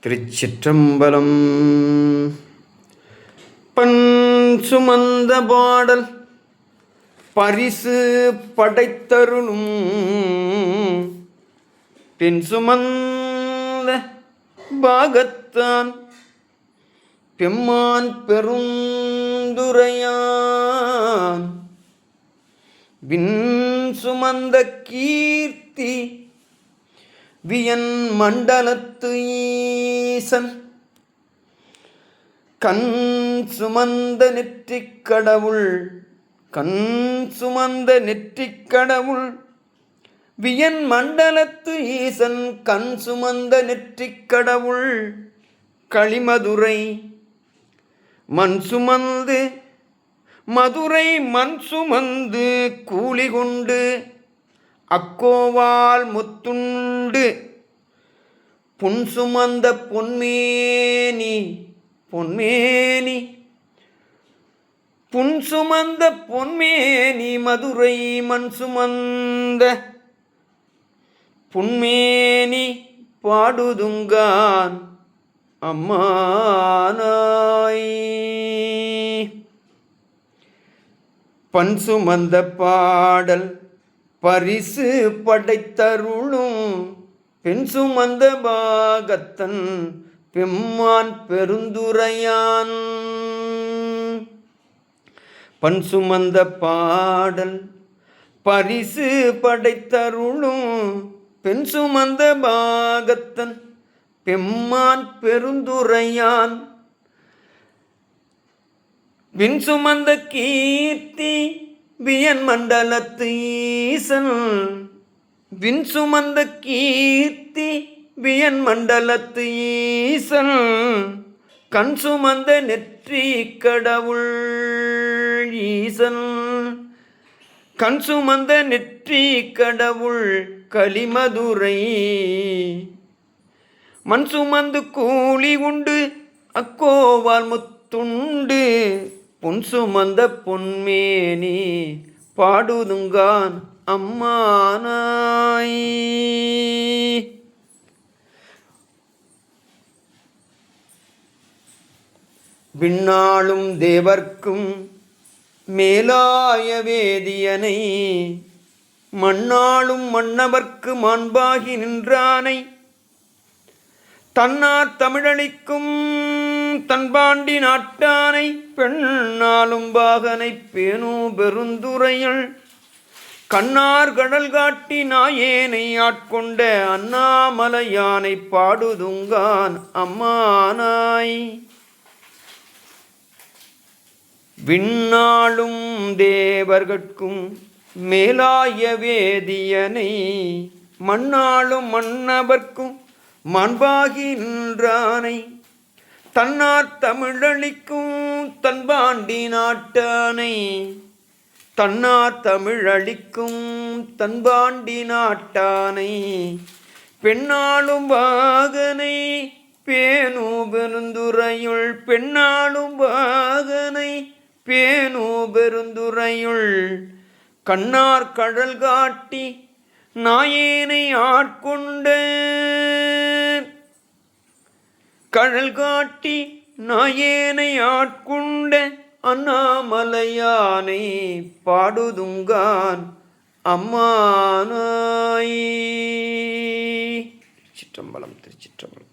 திருச்சிற்றம்பலம். பண் சுமந்த பாடல் பரிசு படைத்தருளும் பெண் சுமந்த பாகத்தான் பெம்மான் பெருந்துரையான் விண் சுமந்த கீர்த்தி வியன் மண்டலத்து ஈசன் கண் சுமந்த நெற்றிக் கடவுள் கண் சுமந்த நெற்றிக் கடவுள் வியன் மண்டலத்து ஈசன் கண் சுமந்த நெற்றிக் கடவுள் களிமதுரை மண் சுமந்து மதுரை மண் சுமந்து கூலி கொண்டு அக்கோவால் முத்துண்டு புன் சுமந்த பொன்மேனி பொன்மேனி புன் சுமந்த பொன்மேனி மதுரை மண் சுமந்த பொன்மேனி பாடுதுங்கான் அம்மானாய் பண் சுமந்த பாடல் பரிசு படைத்தருளும் பெண் சுமந்த பாகத்தன் பெம்மான் பெருந்துரையான் பண் சுமந்த பாடல் பரிசு படைத்தருளும் பெண் சுமந்த பாகத்தன் பெம்மான் பெருந்துரையான் விண் சுமந்த கீர்த்தி வியன் மண்டலத்து ஈசன் விண் சுமந்த கீர்த்தி வியன் மண்டலத்து ஈசன் கண் சுமந்த நெற்றி கடவுள் ஈசன் கண் சுமந்த நெற்றி கடவுள் களிமதுரை மண் சுமந்து கூலி உண்டு அக்கோவால் முத்துண்டு பொன் சுமந்த பொன்மேனி பாடுதுங்கான் அம்மானாய். விண்ணாளும் தேவர்க்கும் மேலாய வேதியனை மண்ணாளும் மன்னவர்க்கு மாண்பாகி நின்றானை தன்னார் தமிழளிக்கும் தன்பாண்டி நாட்டானை பெண்ணாலும் பாகனை பேணு பெருந்துரையுள் கண்ணார் கடல் காட்டி நாயேனை ஆட்கொண்ட அண்ணாமலையானை பாடுதுங்கான் அம்மானாய். விண்ணாளும் தேவர்கட்கும் மேலாய வேதியனை மண்ணாளும் மன்னவர்க்கும் மாண்பாகி நின்றானை தன்னார் தமிழளிக்கும் தன்பாண்டி நாட்டானை தன்னார் தமிழளிக்கும் தன்பாண்டி நாட்டானை பெண்ணாளும் பாகனை பேணு பெருந்துரையுள் பெண்ணாளும் பாகனை பேணு பெருந்துரையுள் கண்ணார் கடல் காட்டி நாயேனை ஆட்கொண்ட கடல் காட்டி நாயேனை ஆட்கொண்ட அண்ணாமலையானை பாடுதுங்கான் அம்மானாய். சிற்றம்பலம் திருச்சிற்றம்பலம்.